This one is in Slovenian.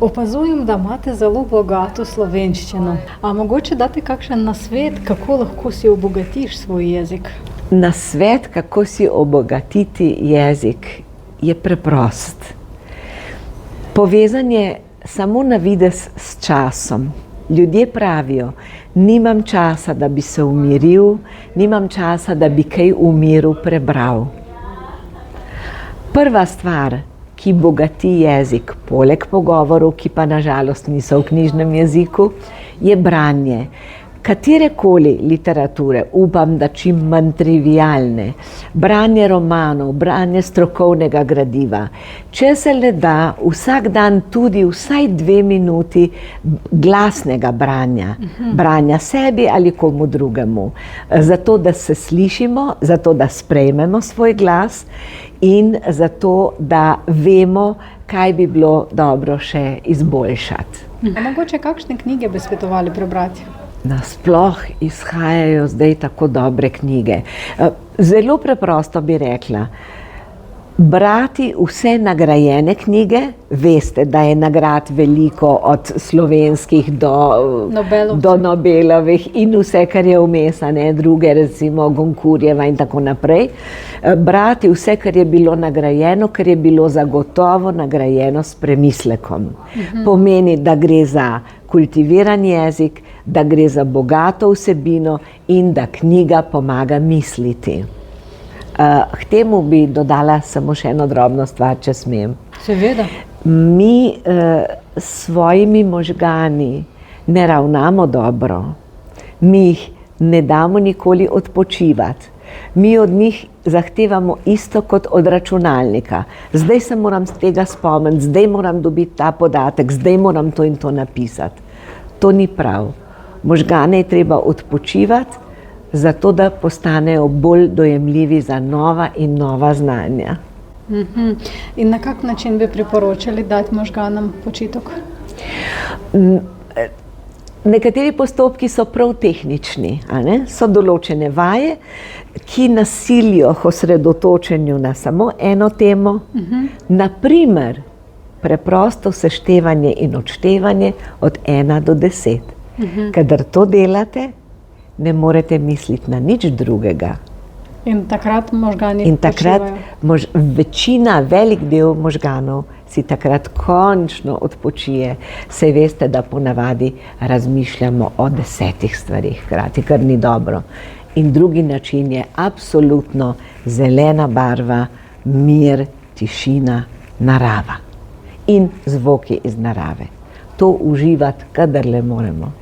Opazujem, da imate zelo bogato slovenščino. A mogoče date kakšen nasvet, kako lahko si obogatiš svoj jezik? Nasvet, kako si obogatiti jezik, je preprost. Povezan je samo na videz s časom. Ljudje pravijo, nimam časa, da bi se umiril, nimam časa, da bi kaj v miru prebral. Prva stvar, ki bogati jezik, poleg pogovorov, ki pa na žalost niso v knjižnem jeziku, je branje. Katerekoli literature, upam, da čim manj trivialne, branje romanov, branje strokovnega gradiva. Če se le da, vsak dan tudi vsaj 2 minuti glasnega branja, branja sebi ali komu drugemu, zato da se slišimo, zato da sprejmemo svoj glas in zato da vemo, kaj bi bilo dobro še izboljšati. A mogoče kakšne knjige bi svetovali prebrati? Nasploh izhajajo zdaj tako dobre knjige. Zelo preprosto bi rekla, brati vse nagrajene knjige, veste, da je nagrad veliko od slovenskih do Nobelovih in vse, kar je vmes, druge, recimo Gonkurjeva in tako naprej. Brati vse, kar je bilo nagrajeno, kar je bilo zagotovo nagrajeno s premislekom. Pomeni, da gre za kultiviran jezik, da gre za bogato vsebino in da knjiga pomaga misliti. K temu bi dodala samo še eno drobno stvar, če smem. Seveda. Mi s svojimi možgani ne ravnamo dobro. Mi jih ne damo nikoli odpočivati. Mi od njih zahtevamo isto kot od računalnika. Zdaj se moram tega spomniti, zdaj moram dobiti ta podatek, zdaj moram to in to napisati. To ni prav. Možgane je treba odpočivati, zato da postanejo bolj dojemljivi za nova in nova znanja. In na kak način bi priporočali dati možganom počitek? Nekateri postopki so prav tehnični, so določene vaje, ki nas silijo k osredotočenju na samo eno temo. Naprimer, preprosto seštevanje in odštevanje od 1 do 10. Kadar to delate, ne morete misliti na nič drugega. In takrat možgani počivajo? Večina, velik del možganov si takrat končno odpočije. Saj veste, da ponavadi razmišljamo o 10 stvarih hkrati, kar ni dobro. In drugi način je absolutno zelena barva, mir, tišina, narava. In zvoki iz narave. To uživati, kadar le moremo.